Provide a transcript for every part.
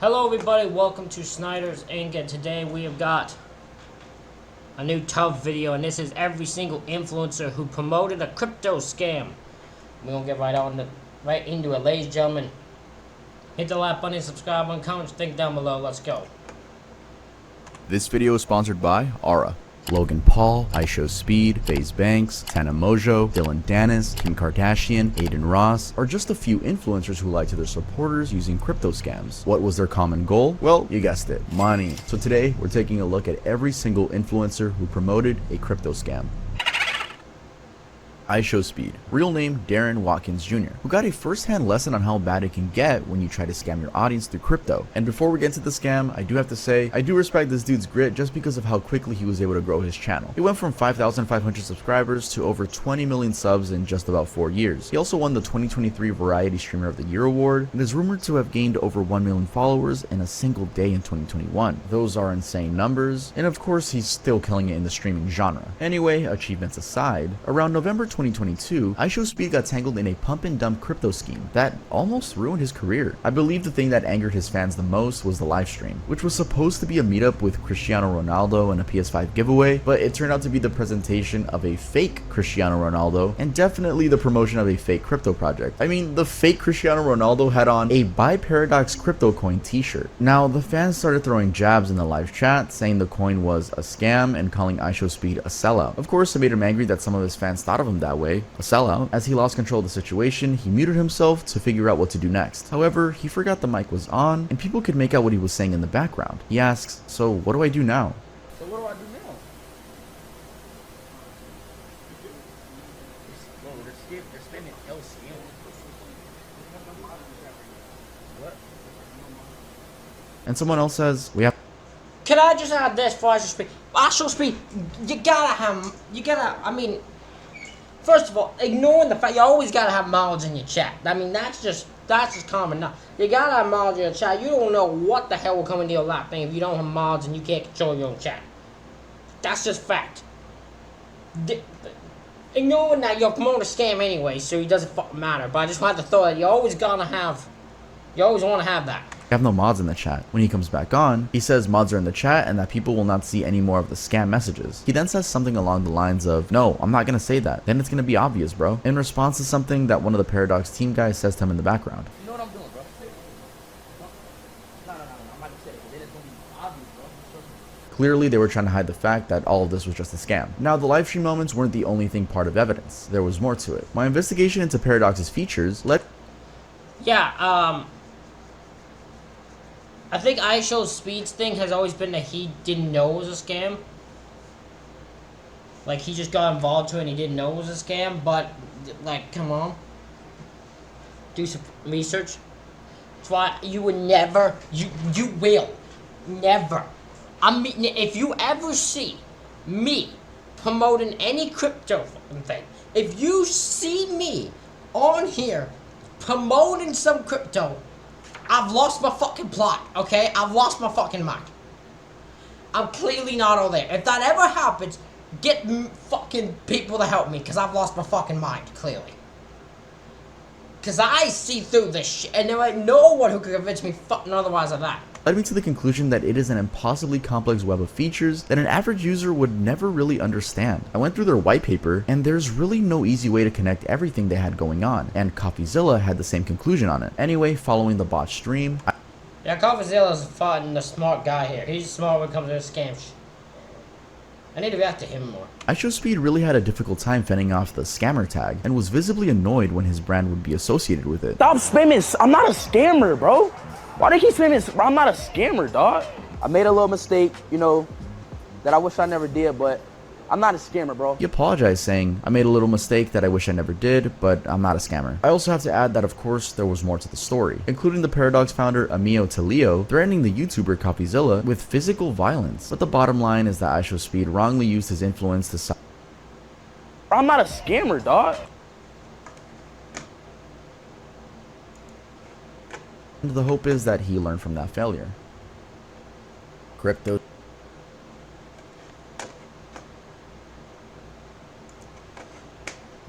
Hello everybody, welcome to Snyder's Inc. And today we have got a new tough video, and this is every single influencer who promoted a crypto scam. We're gonna get right into it, ladies and gentlemen. Hit the like button, subscribe button, comment, think down below. Let's go. This video is sponsored by Aura. Logan Paul, IShowSpeed, FaZe Banks, Tana Mongeau, Dylan Dennis, Kim Kardashian, Aiden Ross are just a few influencers who lied to their supporters using crypto scams. What was their common goal? Well, you guessed it, money. So today, we're taking a look at every single influencer who promoted a crypto scam. IShowSpeed, real name Darren Watkins Jr., who got a first-hand lesson on how bad it can get when you try to scam your audience through crypto. And before we get into the scam, I do have to say, I do respect this dude's grit just because of how quickly he was able to grow his channel. He went from 5,500 subscribers to over 20 million subs in just about 4 years. He also won the 2023 Variety Streamer of the Year award, and is rumored to have gained over 1 million followers in a single day in 2021. Those are insane numbers, and of course he's still killing it in the streaming genre. Anyway, achievements aside, around November 2022, IShowSpeed got tangled in a pump and dump crypto scheme that almost ruined his career. I believe the thing that angered his fans the most was the live stream, which was supposed to be a meetup with Cristiano Ronaldo and a PS5 giveaway, but it turned out to be the presentation of a fake Cristiano Ronaldo and definitely the promotion of a fake crypto project. I mean, the fake Cristiano Ronaldo had on a Buy Paradox crypto coin t-shirt. Now, the fans started throwing jabs in the live chat, saying the coin was a scam and calling IShowSpeed a sellout. Of course, it made him angry that some of his fans thought of him that way, a sellout. As he lost control of the situation, he muted himself to figure out what to do next. However, he forgot the mic was on, and people could make out what he was saying in the background. He asks, "So what do I do now?" So what do I do now? Bro, they're spending LCM. What? And someone else says, "We have..." Can I just add this for IShowSpeed? IShowSpeed, I mean, first of all, ignoring the fact you always gotta have mods in your chat. I mean, that's just common now. You gotta have mods in your chat. You don't know what the hell will come into your lap thing if you don't have mods and you can't control your own chat. That's just fact. Ignoring that, you're promoting a scam anyway, so it doesn't fucking matter. But I just want to throw that you always want to have that. have no mods in the chat. When he comes back on, he says mods are in the chat and that people will not see any more of the scam messages. He then says something along the lines of, "No, I'm not gonna say that. Then it's gonna be obvious, bro," in response to something that one of the Paradox team guys says to him in the background. You know what I'm doing, bro? No. I'm not gonna say it, but then it's gonna be obvious, bro. Clearly, they were trying to hide the fact that all of this was just a scam. Now, the livestream moments weren't the only thing part of evidence. There was more to it. My investigation into Paradox's features led... Yeah, I think IShowSpeed's thing has always been that he didn't know it was a scam. Like, he just got involved to it and he didn't know it was a scam, but, like, come on. Do some research. That's why you would never, you will never. I mean, if you ever see me promoting any crypto fucking thing, if you see me on here promoting some crypto, I've lost my fucking plot, okay? I've lost my fucking mind. I'm clearly not all there. If that ever happens, get fucking people to help me, because I've lost my fucking mind, clearly. Because I see through this shit, and there ain't no one who can convince me fucking otherwise of that. Led me to the conclusion that it is an impossibly complex web of features that an average user would never really understand. I went through their white paper, and there's really no easy way to connect everything they had going on, and CoffeeZilla had the same conclusion on it. Anyway, following the bot stream, Yeah, CoffeeZilla's fucking the smart guy here. He's smart when it comes to this scam shit. I need to react to him more. IShowSpeed really had a difficult time fending off the scammer tag, and was visibly annoyed when his brand would be associated with it. Stop spamming. I'm not a scammer, bro. Why do you keep spamming? Bro, I'm not a scammer, dog. I made a little mistake, you know, that I wish I never did, but I'm not a scammer, bro. He apologized, saying, "I made a little mistake that I wish I never did, but I'm not a scammer." I also have to add that, of course, there was more to the story, including the Paradox founder Amio Telio threatening the YouTuber CoffeeZilla with physical violence. But the bottom line is that IShowSpeed wrongly used his influence to Bro, I'm not a scammer, dog. and the hope is that he learned from that failure. Crypto.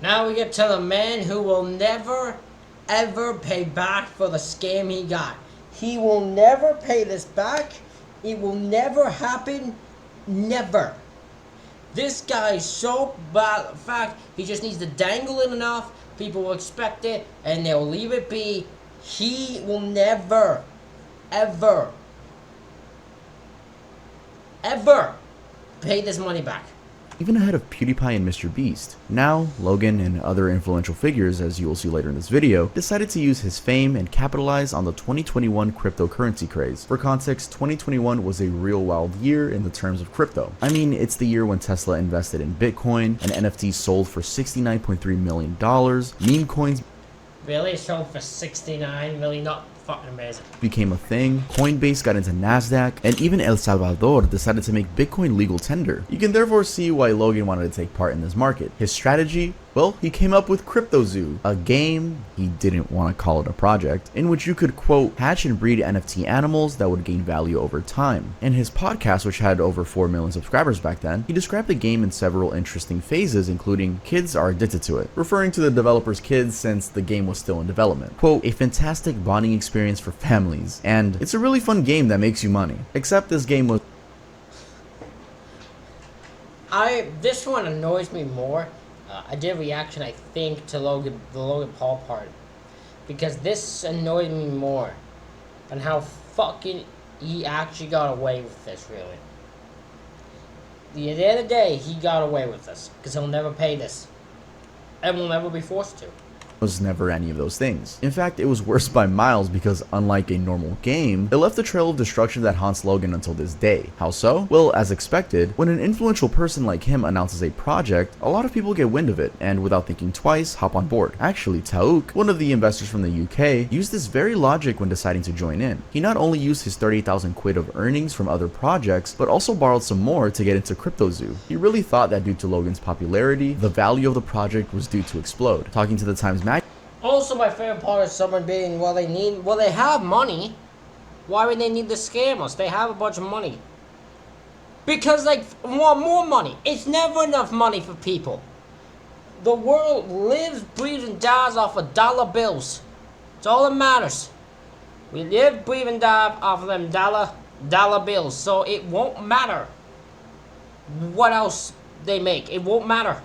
Now we get to the man who will never, ever pay back for the scam he got. He will never pay this back. It will never happen. Never. This guy is so bad. In fact, he just needs to dangle it enough. People will expect it, and they'll leave it be. He will never, ever, ever pay this money back. Even ahead of PewDiePie and MrBeast. Now, Logan and other influential figures, as you will see later in this video, decided to use his fame and capitalize on the 2021 cryptocurrency craze. For context, 2021 was a real wild year in the terms of crypto. I mean, it's the year when Tesla invested in Bitcoin, and NFTs sold for $69.3 million, meme coins Really? Sold for $69 million? Not fucking amazing. became a thing, Coinbase got into NASDAQ, and even El Salvador decided to make Bitcoin legal tender. You can therefore see why Logan wanted to take part in this market. His strategy? Well, he came up with CryptoZoo, a game, he didn't want to call it a project, in which you could, quote, hatch and breed NFT animals that would gain value over time. In his podcast, which had over 4 million subscribers back then, he described the game in several interesting phases, including kids are addicted to it, referring to the developer's kids since the game was still in development. Quote, a fantastic bonding experience for families, and it's a really fun game that makes you money. Except this game was This one annoys me more. I did a reaction, I think, to the Logan Paul part, because this annoyed me more, and how fucking he actually got away with this. Really, at the end of the day, he got away with this because he'll never pay this, and will never be forced to. was never any of those things. In fact, it was worse by miles because unlike a normal game, it left a trail of destruction that haunts Logan until this day. How so? Well, as expected, when an influential person like him announces a project, a lot of people get wind of it and without thinking twice, hop on board. Actually, Taouk, one of the investors from the UK, used this very logic when deciding to join in. He not only used his 38,000 quid of earnings from other projects, but also borrowed some more to get into CryptoZoo. He really thought that due to Logan's popularity, the value of the project was due to explode. Talking to the Times Magazine, Also, my favorite part is someone being, they have money. Why would they need to scam us? They have a bunch of money. Because they want more money. It's never enough money for people. The world lives, breathes, and dies off of dollar bills. It's all that matters. We live, breathe, and die off of them dollar bills. So it won't matter what else they make. It won't matter.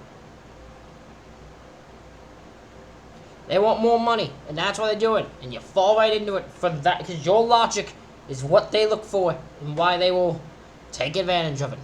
They want more money, and that's what they're doing. And you fall right into it for that, because your logic is what they look for and why they will take advantage of it.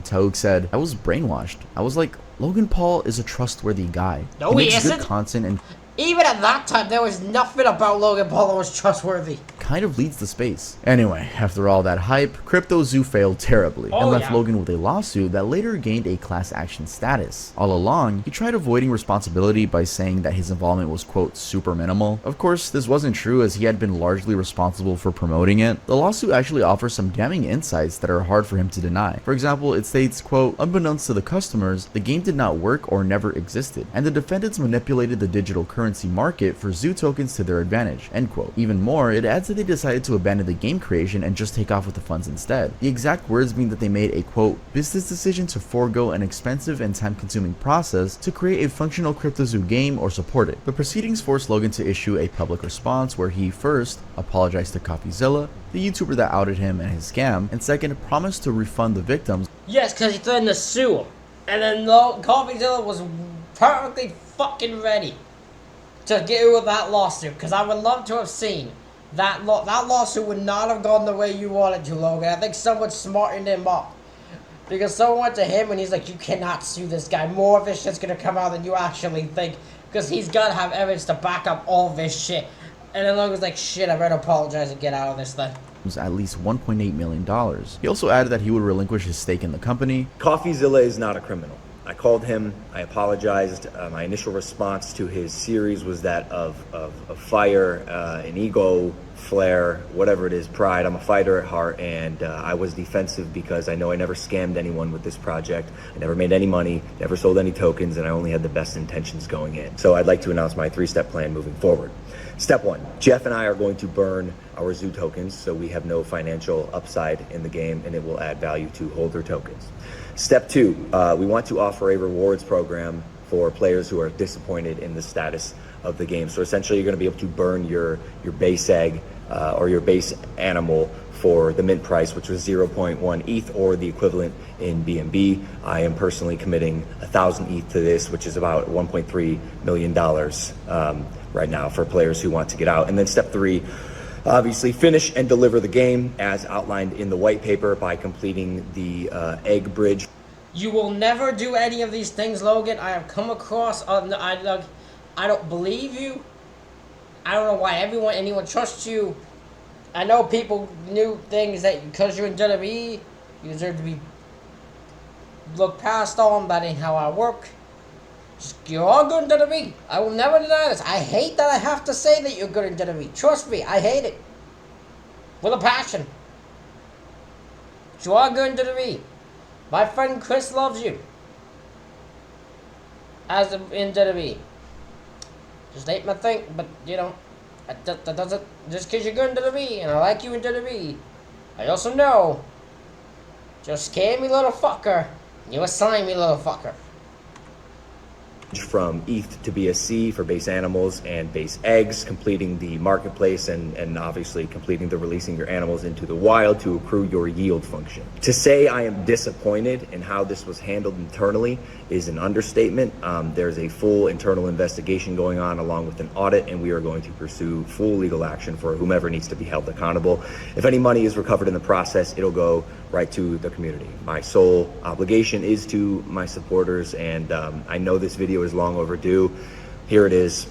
Taouk said, I was brainwashed. I was like, Logan Paul is a trustworthy guy. No, he makes he good isn't. content and Even at that time, there was nothing about Logan Paul that was trustworthy. kind of leads the space. Anyway, after all that hype, CryptoZoo failed terribly and left Logan with a lawsuit that later gained a class action status. All along, he tried avoiding responsibility by saying that his involvement was, quote, super minimal. Of course, this wasn't true as he had been largely responsible for promoting it. The lawsuit actually offers some damning insights that are hard for him to deny. For example, it states, quote, unbeknownst to the customers, the game did not work or never existed, and the defendants manipulated the digital currency market for Zoo tokens to their advantage, end quote. Even more, it adds that they decided to abandon the game creation and just take off with the funds instead. The exact words being that they made a, quote, business decision to forego an expensive and time-consuming process to create a functional CryptoZoo game or support it. The proceedings forced Logan to issue a public response where he first apologized to CoffeeZilla, the YouTuber that outed him and his scam, and second, promised to refund the victims. Yes, because he threatened to sue him. And then CoffeeZilla was perfectly fucking ready to get with that lawsuit, because I would love to have seen that lawsuit would not have gone the way you wanted to, Logan. I think someone smartened him up, because someone went to him and he's like, you cannot sue this guy. More of this shit's gonna come out than you actually think, because he's gotta have evidence to back up all this shit. And then Logan's like, shit, I better apologize and get out of this thing. Was at least $1.8 million. He also added that he would relinquish his stake in the company. CoffeeZilla is not a criminal. I called him, I apologized. My initial response to his series was that of fire, an ego, flair, whatever it is, pride. I'm a fighter at heart, and I was defensive because I know I never scammed anyone with this project. I never made any money, never sold any tokens, and I only had the best intentions going in. So I'd like to announce my 3-step plan moving forward. Step 1, Jeff and I are going to burn our Zoo tokens so we have no financial upside in the game, and it will add value to holder tokens. Step 2, we want to offer a rewards program for players who are disappointed in the status of the game. So essentially you're going to be able to burn your base egg or your base animal for the mint price, which was 0.1 ETH or the equivalent in BNB. I am personally committing 1,000 ETH to this, which is about $1.3 million right now for players who want to get out. And then step 3, obviously finish and deliver the game as outlined in the white paper by completing the egg bridge. You will never do any of these things, Logan. I have come across, I don't believe you. I don't know why anyone trusts you. I know people knew things that because you're in WWE, you deserve to be looked past on. That ain't how I work. You're all good in WWE. I will never deny this. I hate that I have to say that you're good in WWE. Trust me, I hate it. With a passion. You are good in WWE. My friend Chris loves you. In WWE. Just ain't my thing, but you know. That doesn't, just because you're good in WWE and I like you in WWE, I also know you're a scammy little fucker. You a slimy little fucker. From ETH to BSC for base animals and base eggs, completing the marketplace and obviously completing the releasing your animals into the wild to accrue your yield function. To say I am disappointed in how this was handled internally is an understatement. There's a full internal investigation going on along with an audit, and we are going to pursue full legal action for whomever needs to be held accountable. If any money is recovered in the process, it'll go right to the community. My sole obligation is to my supporters, and I know this video is long overdue. Here it is.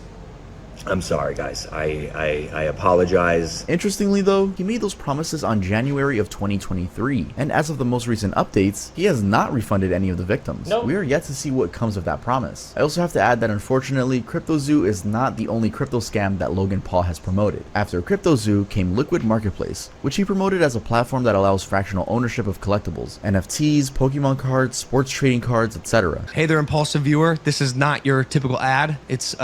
I'm sorry, guys. I apologize. Interestingly though, he made those promises on January of 2023, and as of the most recent updates, he has not refunded any of the victims. Nope. We are yet to see what comes of that promise. I also have to add that unfortunately, CryptoZoo is not the only crypto scam that Logan Paul has promoted. After CryptoZoo came Liquid Marketplace, which he promoted as a platform that allows fractional ownership of collectibles, NFTs, Pokemon cards, sports trading cards, etc. Hey there, impulsive viewer. This is not your typical ad. It's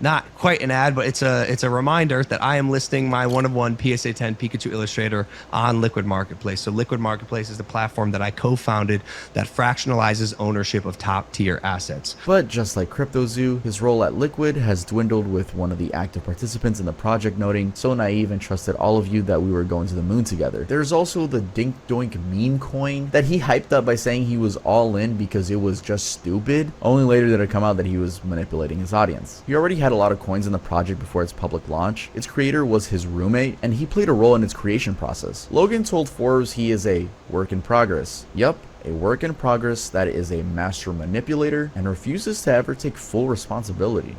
not quite an ad, but it's a reminder that I am listing my one-of-one PSA 10 Pikachu Illustrator on Liquid Marketplace. So Liquid Marketplace is the platform that I co-founded that fractionalizes ownership of top-tier assets. But just like CryptoZoo, his role at Liquid has dwindled, with one of the active participants in the project noting, "So naive and trusted all of you that we were going to the moon together." There's also the Dink Doink meme coin that he hyped up by saying he was all in because it was just stupid. Only later did it come out that he was manipulating his audience. He already had a lot of coins in the project before its public launch. Its creator was his roommate, and he played a role in its creation process. Logan told Forbes he is a work in progress. Yup, a work in progress that is a master manipulator and refuses to ever take full responsibility.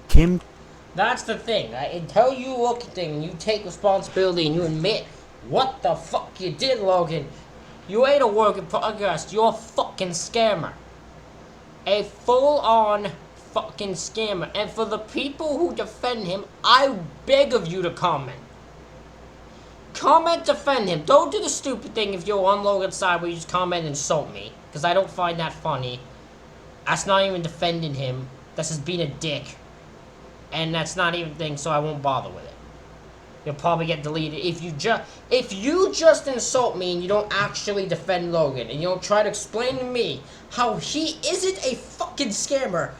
Kim. That's the thing. Until you look at things and you take responsibility and you admit what the fuck you did, Logan, you ain't a work in progress. You're a fucking scammer. A full-on fucking scammer. And for the people who defend him, I beg of you to comment. Comment, defend him. Don't do the stupid thing if you're on Logan's side where you just comment and insult me, because I don't find that funny. That's not even defending him. That's just being a dick. And that's not even a thing, so I won't bother with it. You'll probably get deleted. If you just insult me and you don't actually defend Logan, and you don't try to explain to me how he isn't a fucking scammer,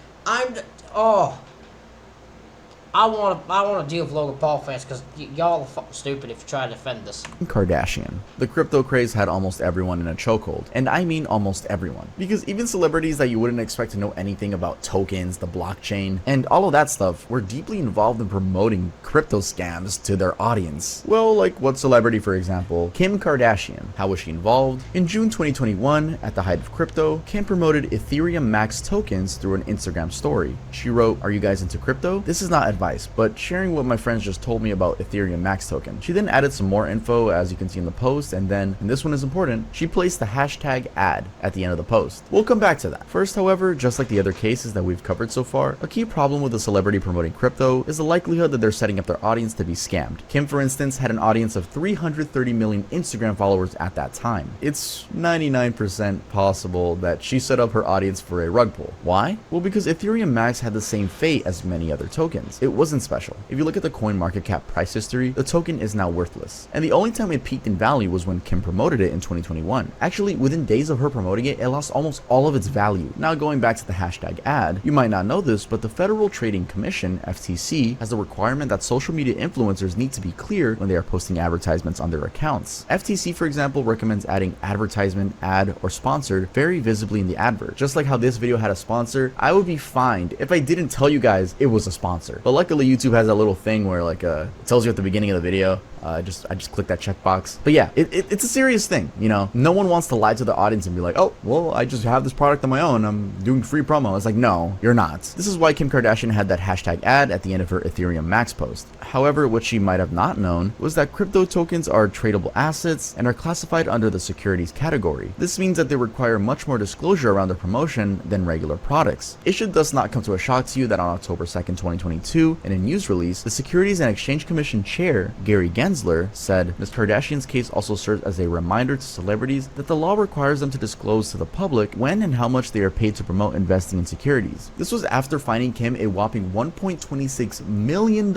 I want to deal with Logan Paul fans, because y'all are fucking stupid if you try to defend this. Kardashian. The crypto craze had almost everyone in a chokehold, and I mean almost everyone, because even celebrities that you wouldn't expect to know anything about tokens, the blockchain, and all of that stuff were deeply involved in promoting crypto scams to their audience. Well, like what celebrity, for example? Kim Kardashian. How was she involved? In June 2021, at the height of crypto, Kim promoted Ethereum Max tokens through an Instagram story. She wrote, "Are you guys into crypto? This is not advice, but sharing what my friends just told me about Ethereum Max token." She then added some more info, as you can see in the post, and then, and this one is important, she placed the hashtag ad at the end of the post. We'll come back to that. First, however, just like the other cases that we've covered so far, a key problem with a celebrity promoting crypto is the likelihood that they're setting up their audience to be scammed. Kim, for instance, had an audience of 330 million Instagram followers at that time. It's 99% possible that she set up her audience for a rug pull. Why? Well, because Ethereum Max had the same fate as many other tokens. It it wasn't special. If you look at the CoinMarketCap price history, the token is now worthless. And the only time it peaked in value was when Kim promoted it in 2021. Actually, within days of her promoting it, it lost almost all of its value. Now going back to the hashtag ad, you might not know this, but the Federal Trading Commission, FTC, has a requirement that social media influencers need to be clear when they are posting advertisements on their accounts. FTC, for example, recommends adding advertisement, ad, or sponsored very visibly in the advert. Just like how this video had a sponsor, I would be fined if I didn't tell you guys it was a sponsor. But luckily YouTube has that little thing where like it tells you at the beginning of the video. I just click that checkbox. But yeah, it's a serious thing, you know. No one wants to lie to the audience and be like, oh, well, I just have this product on my own. I'm doing free promo. It's like, no, you're not. This is why Kim Kardashian had that hashtag ad at the end of her Ethereum Max post. However, what she might have not known was that crypto tokens are tradable assets and are classified under the securities category. This means that they require much more disclosure around their promotion than regular products. It should thus not come to a shock to you that on October 2nd, 2022, in a news release, the Securities and Exchange Commission chair, Gary Gensler, said Ms. Kardashian's case also serves as a reminder to celebrities that the law requires them to disclose to the public when and how much they are paid to promote investing in securities. This was after fining Kim a whopping $1.26 million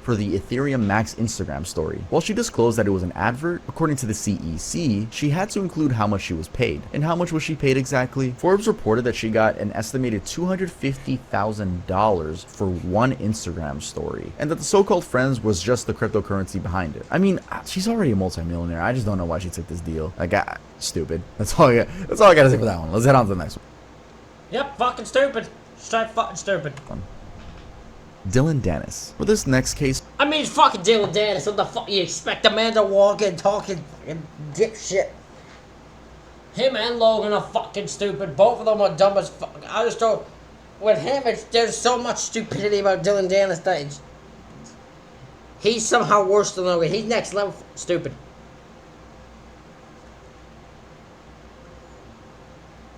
for the Ethereum Max Instagram story. While she disclosed that it was an advert, according to the CEC, she had to include how much she was paid. And how much was she paid exactly? Forbes reported that she got an estimated $250,000 for one Instagram story, and that the so-called friends was just the cryptocurrency behind it. I mean, she's already a multimillionaire. I just don't know why she took this deal. Like, stupid. That's all I gotta say for that one. Let's head on to the next one. Yep, fucking stupid. Straight fucking stupid. Dylan Dennis. For this next case, I mean, it's fucking Dylan Dennis. What the fuck you expect a man to walk in talking fucking dipshit? Him and Logan are fucking stupid. Both of them are dumb as fuck. I just don't. With him, there's so much stupidity about Dylan Dennis that he's somehow worse than Logan. He's next level stupid.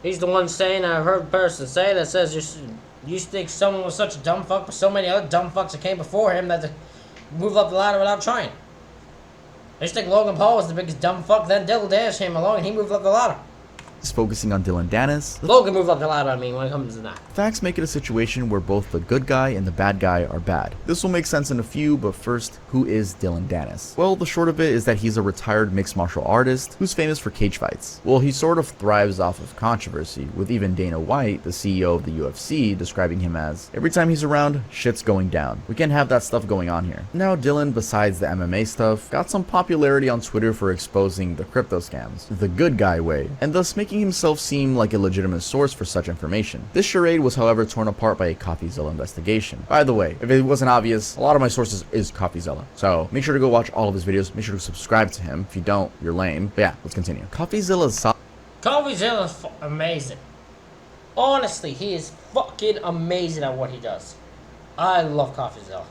He's the one saying, I heard a person say that says you think someone was such a dumb fuck, but so many other dumb fucks that came before him that they moved up the ladder without trying. I just think Logan Paul was the biggest dumb fuck, then Dylan Dennis came along and he moved up the ladder. focusing on Dylan Dennis. Logan moved up the ladder, I mean, when it comes to that. Facts make it a situation where both the good guy and the bad guy are bad. This will make sense in a few, but first, who is Dylan Dennis? Well, the short of it is that he's a retired mixed martial artist who's famous for cage fights. Well, he sort of thrives off of controversy, with even Dana White, the CEO of the UFC, describing him as, every time he's around, shit's going down. We can't have that stuff going on here. Now, Dylan, besides the MMA stuff, got some popularity on Twitter for exposing the crypto scams, the good guy way, and thus making himself seem like a legitimate source for such information. This charade was, however, torn apart by a CoffeeZilla investigation. By the way, if it wasn't obvious, a lot of my sources is CoffeeZilla, so make sure to go watch all of his videos, make sure to subscribe to him. If you don't, you're lame. But yeah, let's continue. CoffeeZilla's CoffeeZilla's amazing. Honestly, he is fucking amazing at what he does. I love CoffeeZilla.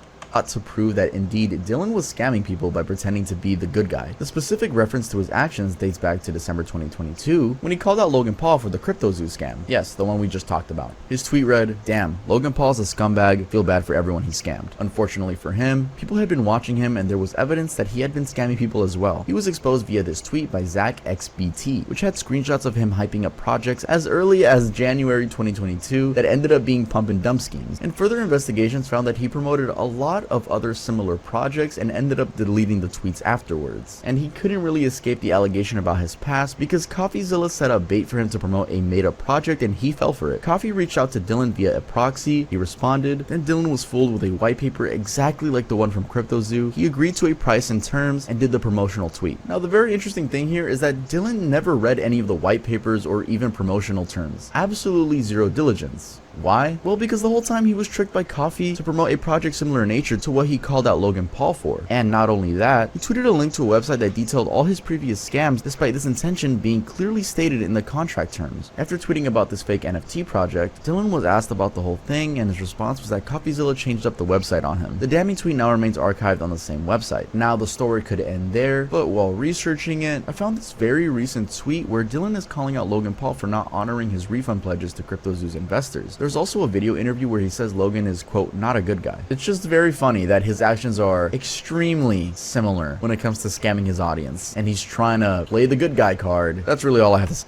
to prove that indeed Dylan was scamming people by pretending to be the good guy. The specific reference to his actions dates back to December 2022 when he called out Logan Paul for the CryptoZoo scam. Yes, the one we just talked about. His tweet read, "Damn, Logan Paul's a scumbag, feel bad for everyone he scammed." Unfortunately for him, people had been watching him and there was evidence that he had been scamming people as well. He was exposed via this tweet by ZachXBT, which had screenshots of him hyping up projects as early as January 2022 that ended up being pump and dump schemes, and further investigations found that he promoted a lot of other similar projects and ended up deleting the tweets afterwards. And he couldn't really escape the allegation about his past because CoffeeZilla set up bait for him to promote a made-up project and he fell for it. Coffee reached out to Dylan via a proxy, he responded, then Dylan was fooled with a white paper exactly like the one from CryptoZoo. He agreed to a price and terms and did the promotional tweet. Now the very interesting thing here is that Dylan never read any of the white papers or even promotional terms. Absolutely zero diligence. Why? Well, because the whole time he was tricked by Coffee to promote a project similar in nature to what he called out Logan Paul for. And not only that, he tweeted a link to a website that detailed all his previous scams despite this intention being clearly stated in the contract terms. After tweeting about this fake NFT project, Dylan was asked about the whole thing and his response was that CoffeeZilla changed up the website on him. The damning tweet now remains archived on the same website. Now the story could end there, but while researching it, I found this very recent tweet where Dylan is calling out Logan Paul for not honoring his refund pledges to CryptoZoo's investors. There's also a video interview where he says Logan is, quote, not a good guy. It's just very funny that his actions are extremely similar when it comes to scamming his audience, and he's trying to play the good guy card. That's really all I have to say.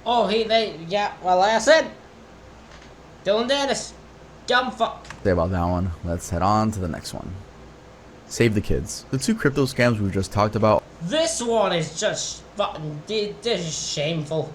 Oh, yeah, well, like I said, Dylan Dennis. Dumb fuck. Say about that one. Let's head on to the next one. Save the Kids. The two crypto scams we've just talked about This one is just fucking. This is shameful.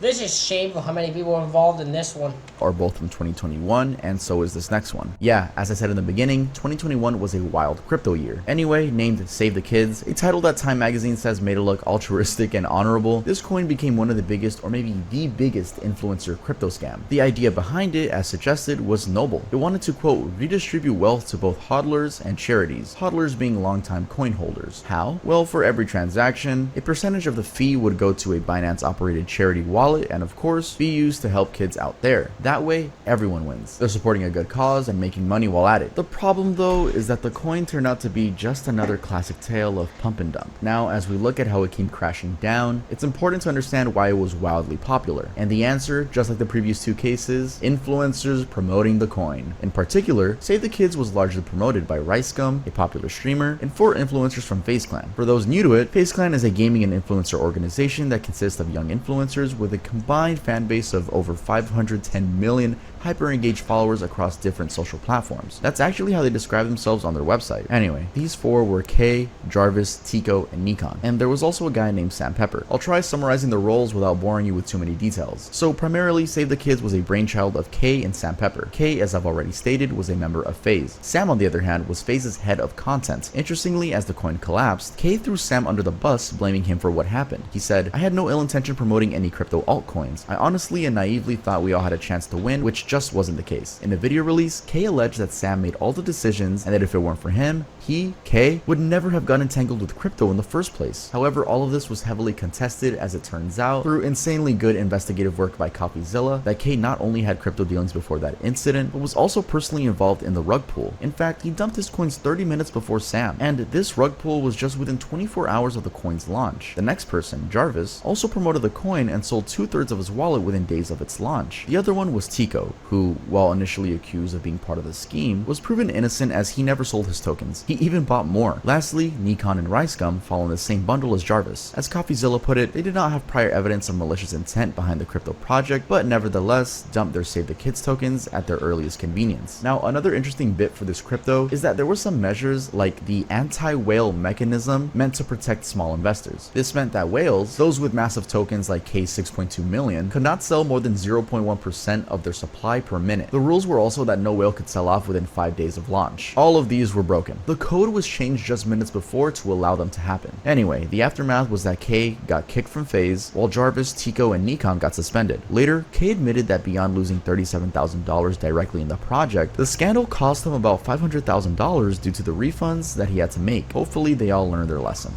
This is shameful how many people are involved in this one. are both from 2021, and so is this next one. Yeah, as I said in the beginning, 2021 was a wild crypto year. Anyway, named Save the Kids, a title that Time magazine says made it look altruistic and honorable, this coin became one of the biggest, or maybe the biggest, influencer crypto scam. The idea behind it, as suggested, was noble. It wanted to, quote, redistribute wealth to both hodlers and charities, hodlers being longtime coin holders. How? Well, for every transaction, a percentage of the fee would go to a Binance-operated charity wallet, and of course, be used to help kids out there. That way, everyone wins. They're supporting a good cause and making money while at it. The problem though is that the coin turned out to be just another classic tale of pump and dump. Now, as we look at how it came crashing down, it's important to understand why it was wildly popular. And the answer, just like the previous two cases, influencers promoting the coin. In particular, Save the Kids was largely promoted by RiceGum, a popular streamer, and 4 influencers from FaZe Clan. For those new to it, FaZe Clan is a gaming and influencer organization that consists of young influencers with a combined fan base of over 510 million hyper-engaged followers across different social platforms. That's actually how they describe themselves on their website. Anyway, these 4 were Kay, Jarvis, Tico, and Nikon. And there was also a guy named Sam Pepper. I'll try summarizing the roles without boring you with too many details. So primarily, Save the Kids was a brainchild of Kay and Sam Pepper. Kay, as I've already stated, was a member of FaZe. Sam, on the other hand, was FaZe's head of content. Interestingly, as the coin collapsed, Kay threw Sam under the bus, blaming him for what happened. He said, "I had no ill intention promoting any crypto altcoins. I honestly and naively thought we all had a chance to win, which just wasn't the case." In a video release, Kay alleged that Sam made all the decisions and that if it weren't for him, he, Kay, would never have gotten entangled with crypto in the first place. However, all of this was heavily contested, as it turns out, through insanely good investigative work by CoffeeZilla, that Kay not only had crypto dealings before that incident, but was also personally involved in the rug pull. In fact, he dumped his coins 30 minutes before Sam, and this rug pull was just within 24 hours of the coin's launch. The next person, Jarvis, also promoted the coin and sold 2/3 of his wallet within days of its launch. The other one was Tico, who, while initially accused of being part of the scheme, was proven innocent as he never sold his tokens. He even bought more. Lastly, Nikon and RiceGum fall in the same bundle as Jarvis. As CoffeeZilla put it, they did not have prior evidence of malicious intent behind the crypto project, but nevertheless dumped their Save the Kids tokens at their earliest convenience. Now, another interesting bit for this crypto is that there were some measures like the anti-whale mechanism meant to protect small investors. This meant that whales, those with massive tokens like K6.2 million, could not sell more than 0.1% of their supply per minute. The rules were also that no whale could sell off within 5 days of launch. All of these were broken. The code was changed just minutes before to allow them to happen. Anyway, the aftermath was that Kay got kicked from FaZe, while Jarvis, Tico, and Nikon got suspended. Later, Kay admitted that beyond losing $37,000 directly in the project, the scandal cost him about $500,000 due to the refunds that he had to make. Hopefully, they all learned their lesson.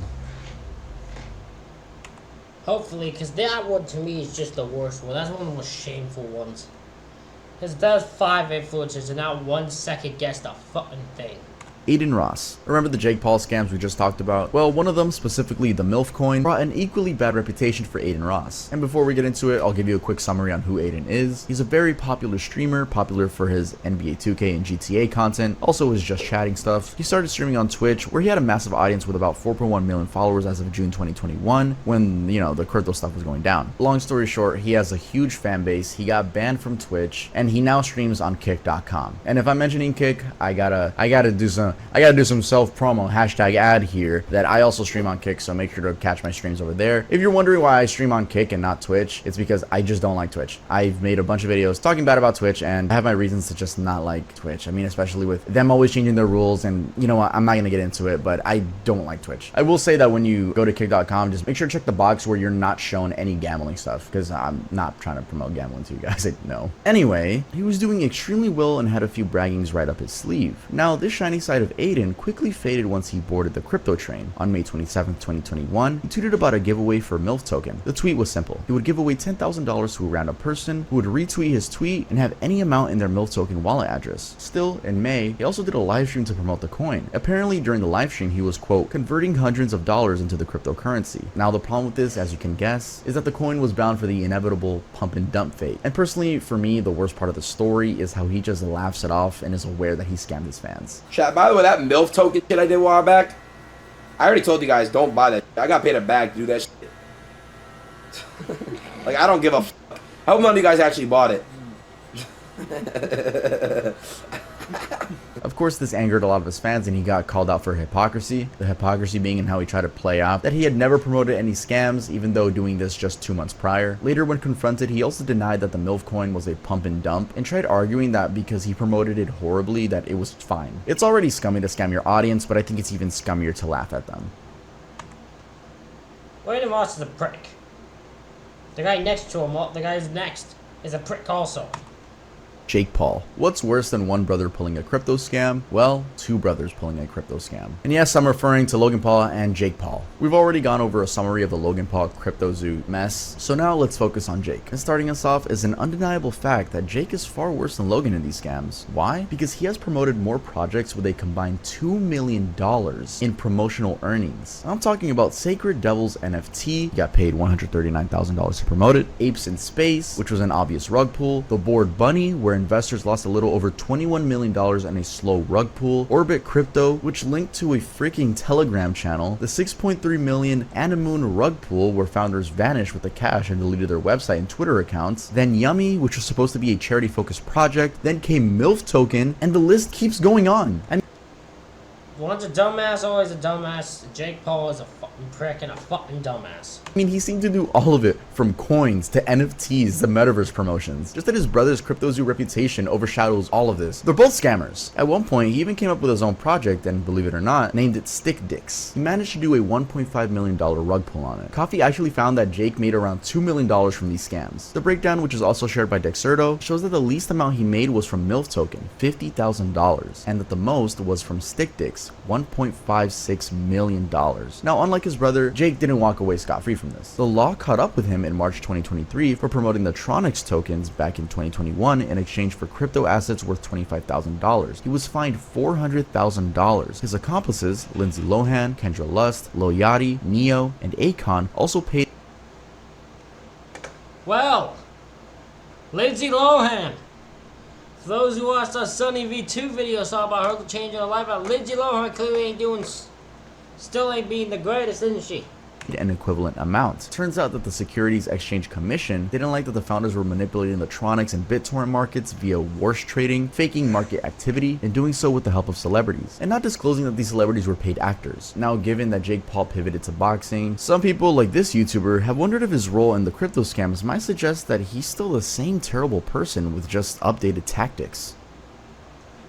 Hopefully, because that one to me is just the worst one. That's one of the most shameful ones. Because there's 5 influencers and not 1 second guessed a fucking thing. Adin Ross. Remember the Jake Paul scams we just talked about? Well, one of them, specifically the MILF coin, brought an equally bad reputation for Adin Ross. And before we get into it, I'll give you a quick summary on who Adin is. He's a very popular streamer, popular for his NBA 2K and GTA content, also his Just Chatting stuff. He started streaming on Twitch, where he had a massive audience with about 4.1 million followers as of June 2021, when, you know, the crypto stuff was going down. Long story short, he has a huge fan base, he got banned from Twitch, and he now streams on Kick.com. And if I'm mentioning Kick, I gotta do some self-promo #ad here that I also stream on Kick, so make sure to catch my streams over there. If you're wondering why I stream on Kick and not Twitch, it's because I just don't like Twitch. I've made a bunch of videos talking bad about Twitch, and I have my reasons to just not like Twitch. I mean, especially with them always changing their rules, and you know what, I'm not gonna get into it, but I don't like Twitch. I will say that when you go to Kick.com, just make sure to check the box where you're not shown any gambling stuff, because I'm not trying to promote gambling to you guys, I know. Anyway, he was doing extremely well and had a few braggings right up his sleeve. Now, this shiny side of Adin quickly faded once he boarded the crypto train. On May 27th, 2021, he tweeted about a giveaway for MILF token. The tweet was simple. He would give away $10,000 to a random person who would retweet his tweet and have any amount in their MILF token wallet address. Still, in May, he also did a live stream to promote the coin. Apparently, during the live stream, he was, quote, converting hundreds of dollars into the cryptocurrency. Now, the problem with this, as you can guess, is that the coin was bound for the inevitable pump and dump fate. And personally, for me, the worst part of the story is how he just laughs it off and is aware that he scammed his fans. Chat, by the way, that MILF token shit I did a while back, I already told you guys, don't buy that. I got paid a bag to do that shit. Like, I don't give a fuck. I hope none of you guys actually bought it. Of course, this angered a lot of his fans and he got called out for hypocrisy. The hypocrisy being in how he tried to play off that he had never promoted any scams, even though doing this just 2 months prior. Later, when confronted, he also denied that the MILF coin was a pump and dump and tried arguing that because he promoted it horribly that it was fine. It's already scummy to scam your audience, but I think it's even scummier to laugh at them. William Moss is a prick. The guy next to him, the guy who's next, is a prick also. Jake Paul. What's worse than one brother pulling a crypto scam? Well, two brothers pulling a crypto scam. And yes, I'm referring to Logan Paul and Jake Paul. We've already gone over a summary of the Logan Paul crypto zoo mess, so now let's focus on Jake. And starting us off is an undeniable fact that Jake is far worse than Logan in these scams. Why? Because he has promoted more projects with a combined $2 million in promotional earnings. I'm talking about Sacred Devils NFT, he got paid $139,000 to promote it, Apes in Space, which was an obvious rug pull, The Bored Bunny, where investors lost a little over $21 million in a slow rug pull, Orbit Crypto, which linked to a freaking Telegram channel, the 6.3 million Anamoon rug pull, where founders vanished with the cash and deleted their website and Twitter accounts, then Yummy, which was supposed to be a charity focused project, then came MILF Token, and the list keeps going on. One's a dumbass, always a dumbass. Jake Paul is a fucking prick and a fucking dumbass. I mean, he seemed to do all of it, from coins to NFTs to metaverse promotions. Just that his brother's CryptoZoo reputation overshadows all of this. They're both scammers. At one point, he even came up with his own project and, believe it or not, named it Stick Dicks. He managed to do a $1.5 million rug pull on it. Coffee actually found that Jake made around $2 million from these scams. The breakdown, which is also shared by Dexerto, shows that the least amount he made was from MILF Token, $50,000, and that the most was from Stick Dicks, $1.56 million. Now, unlike his brother, Jake didn't walk away scot-free from this. The law caught up with him in March 2023 for promoting the Tronix tokens back in 2021 in exchange for crypto assets worth $25,000. He was fined $400,000. His accomplices, Lindsay Lohan, Kendra Lust, Lil Yachty, Neo, and Akon, also paid. Well, Lindsay Lohan. For those who watched our Sunny V2 video saw about her changing her life, Lindsay Lohan clearly ain't doing, still ain't being the greatest, isn't she? An equivalent amount. Turns out that the Securities Exchange Commission didn't like that the founders were manipulating the Tronix and BitTorrent markets via wash trading, faking market activity, and doing so with the help of celebrities, and not disclosing that these celebrities were paid actors. Now, given that Jake Paul pivoted to boxing, some people, like this YouTuber, have wondered if his role in the crypto scams might suggest that he's still the same terrible person with just updated tactics.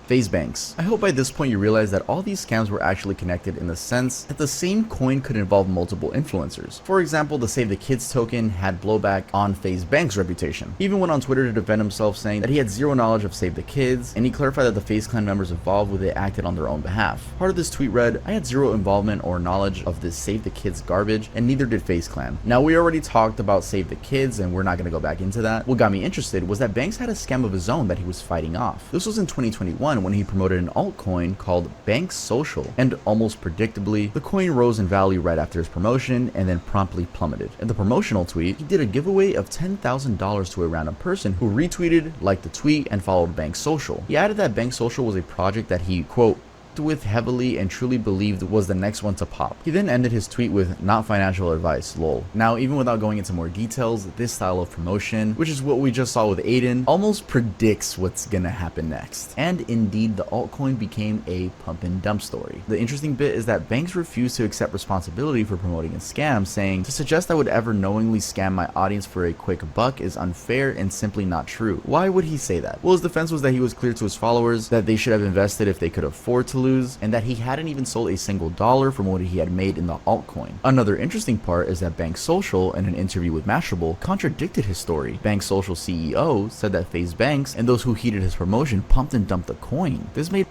FaZe Banks. I hope by this point you realize that all these scams were actually connected in the sense that the same coin could involve multiple influencers. For example, the Save the Kids token had blowback on FaZe Banks' reputation. He even went on Twitter to defend himself, saying that he had zero knowledge of Save the Kids, and he clarified that the FaZe Clan members involved with it acted on their own behalf. Part of this tweet read, "I had zero involvement or knowledge of this Save the Kids garbage, and neither did FaZe Clan." Now, we already talked about Save the Kids, and we're not going to go back into that. What got me interested was that Banks had a scam of his own that he was fighting off. This was in 2021 when he promoted an altcoin called Banks Social, and almost predictably, the coin rose in value right after his promotion and then promptly plummeted. In the promotional tweet, he did a giveaway of $10,000 to a random person who retweeted, liked the tweet, and followed Banks Social. He added that Banks Social was a project that he, quote, with heavily and truly believed was the next one to pop. He then ended his tweet with "not financial advice, lol." Now, even without going into more details, this style of promotion, which is what we just saw with Aiden, almost predicts what's gonna happen next. And indeed, the altcoin became a pump and dump story. The interesting bit is that Banks refused to accept responsibility for promoting a scam, saying, "To suggest I would ever knowingly scam my audience for a quick buck is unfair and simply not true." Why would he say that? Well, his defense was that he was clear to his followers that they should have invested if they could afford to lose, and that he hadn't even sold a single dollar from what he had made in the altcoin. Another interesting part is that Banks Social, in an interview with Mashable, contradicted his story. Banks Social CEO said that FaZe Banks and those who heeded his promotion pumped and dumped the coin. This made...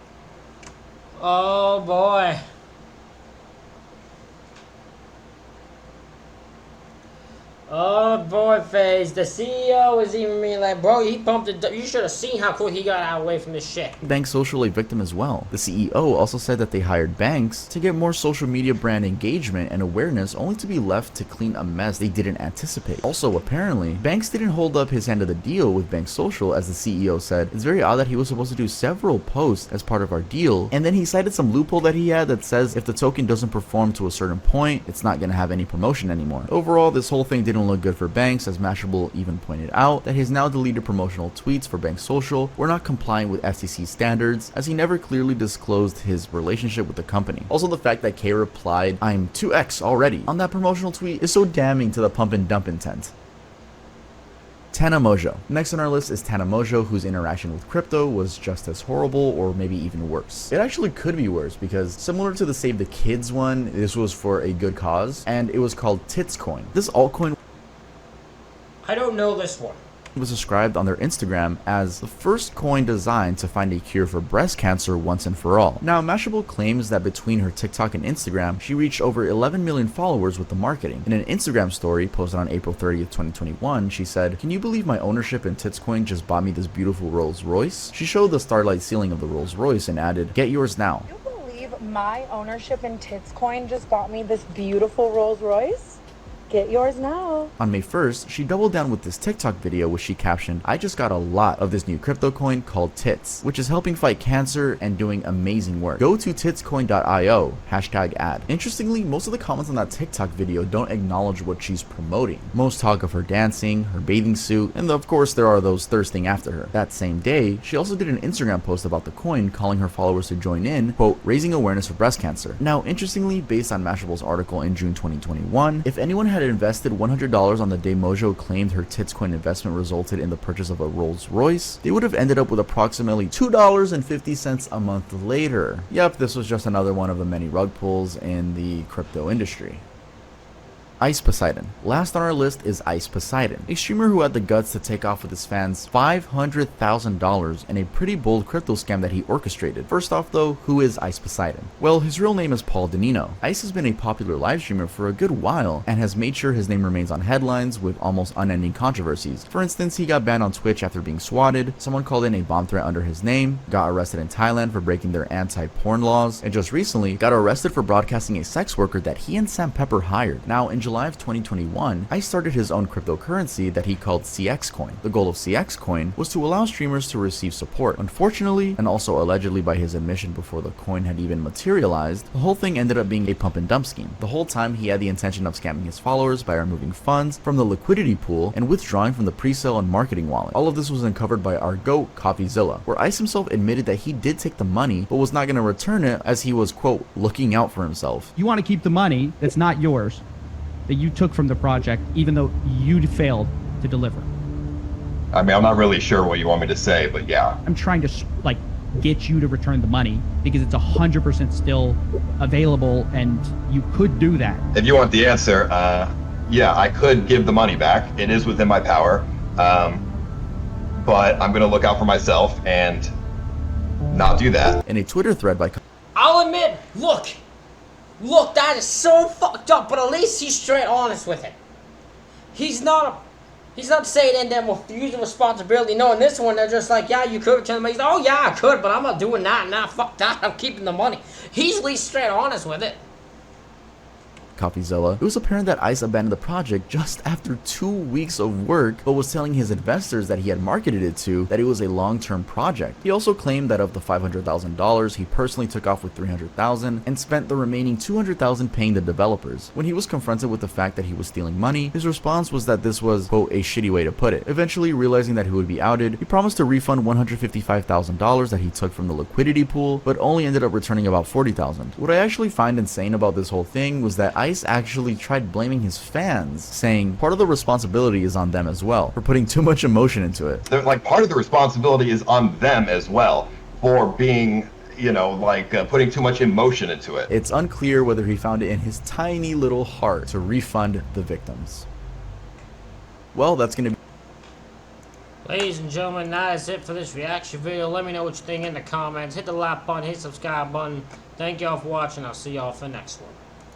Oh boy. Oh boy, FaZe. The CEO is even being like, bro, he pumped it. You should have seen how quick he got out away from this shit. Banks Social a victim as well. The CEO also said that they hired Banks to get more social media brand engagement and awareness, only to be left to clean a mess they didn't anticipate. Also, apparently, Banks didn't hold up his end of the deal with Banks Social, as the CEO said. It's very odd that he was supposed to do several posts as part of our deal, and then he cited some loophole that he had that says if the token doesn't perform to a certain point, it's not going to have any promotion anymore. Overall, this whole thing didn't didn't look good for Banks, as Mashable even pointed out that his now deleted promotional tweets for Banks Social were not compliant with FCC standards, as he never clearly disclosed his relationship with the company. Also, the fact that K replied, "I'm 2x already," on that promotional tweet is so damning to the pump and dump intent. Tana Mongeau. Next on our list is Tana Mongeau, whose interaction with crypto was just as horrible or maybe even worse. It actually could be worse because similar to the Save the Kids one, this was for a good cause, and it was called Titscoin. This altcoin I don't know this one. was described on their Instagram as the first coin designed to find a cure for breast cancer once and for all. Now, Mashable claims that between her TikTok and Instagram, she reached over 11 million followers with the marketing. In an Instagram story posted on April 30th, 2021, she said, "Can you believe my ownership in Titscoin just bought me this beautiful Rolls Royce?" She showed the starlight ceiling of the Rolls Royce and added, "Get yours now." Can you believe my ownership in Titscoin just bought me this beautiful Rolls Royce? Get yours now. On May 1st, she doubled down with this TikTok video which she captioned, "I just got a lot of this new crypto coin called Tits, which is helping fight cancer and doing amazing work. Go to titscoin.io, #ad. Interestingly, most of the comments on that TikTok video don't acknowledge what she's promoting. Most talk of her dancing, her bathing suit, and of course there are those thirsting after her. That same day, she also did an Instagram post about the coin, calling her followers to join in, quote, "raising awareness for breast cancer." Now, interestingly, based on Mashable's article in June 2021, if anyone had invested $100 on the day Mongeau claimed her Titscoin investment resulted in the purchase of a Rolls Royce, they would have ended up with approximately $2.50 a month later. Yep, this was just another one of the many rug pulls in the crypto industry. Ice Poseidon. Last on our list is Ice Poseidon, a streamer who had the guts to take off with his fans $500,000 in a pretty bold crypto scam that he orchestrated. First off though, who is Ice Poseidon? Well, his real name is Paul Danino. Ice has been a popular live streamer for a good while and has made sure his name remains on headlines with almost unending controversies. For instance, he got banned on Twitch after being swatted, someone called in a bomb threat under his name, got arrested in Thailand for breaking their anti-porn laws, and just recently got arrested for broadcasting a sex worker that he and Sam Pepper hired. Now, in July of 2021, Ice started his own cryptocurrency that he called CX Coin. The goal of CX Coin was to allow streamers to receive support. Unfortunately, and also allegedly by his admission before the coin had even materialized, the whole thing ended up being a pump and dump scheme. The whole time he had the intention of scamming his followers by removing funds from the liquidity pool and withdrawing from the pre-sale and marketing wallet. All of this was uncovered by our GOAT, CoffeeZilla, where Ice himself admitted that he did take the money but was not going to return it as he was, quote, looking out for himself. You want to keep the money that's not yours, that you took from the project, even though you failed to deliver. I mean, I'm not really sure what you want me to say, but yeah. I'm trying to get you to return the money because it's 100% still available and you could do that. If you want the answer, yeah, I could give the money back. It is within my power. But I'm gonna look out for myself and not do that. In a Twitter thread by I'll admit, look, that is so fucked up, but at least he's straight honest with it. He's not saying and then refusing responsibility. No, in this one, they're just like, yeah, you could return the money. He's like, oh, yeah, I could, but I'm not doing that. Nah, fuck that. I'm keeping the money. He's at least straight honest with it. CoffeeZilla, it was apparent that Ice abandoned the project just after 2 weeks of work, but was telling his investors that he had marketed it to that it was a long-term project. He also claimed that of the $500,000, he personally took off with $300,000 and spent the remaining $200,000 paying the developers. When he was confronted with the fact that he was stealing money, his response was that this was, quote, a shitty way to put it. Eventually, realizing that he would be outed, he promised to refund $155,000 that he took from the liquidity pool, but only ended up returning about $40,000. What I actually find insane about this whole thing was that Ice actually tried blaming his fans, saying part of the responsibility is on them as well for putting too much emotion into it. Like, part of the responsibility is on them as well for being, you know, putting too much emotion into it. It's unclear whether he found it in his tiny little heart to refund the victims. Well, that's gonna be. Ladies and gentlemen, that is it for this reaction video. Let me know what you think in the comments. Hit the like button, hit the subscribe button. Thank y'all for watching. I'll see y'all for the next one.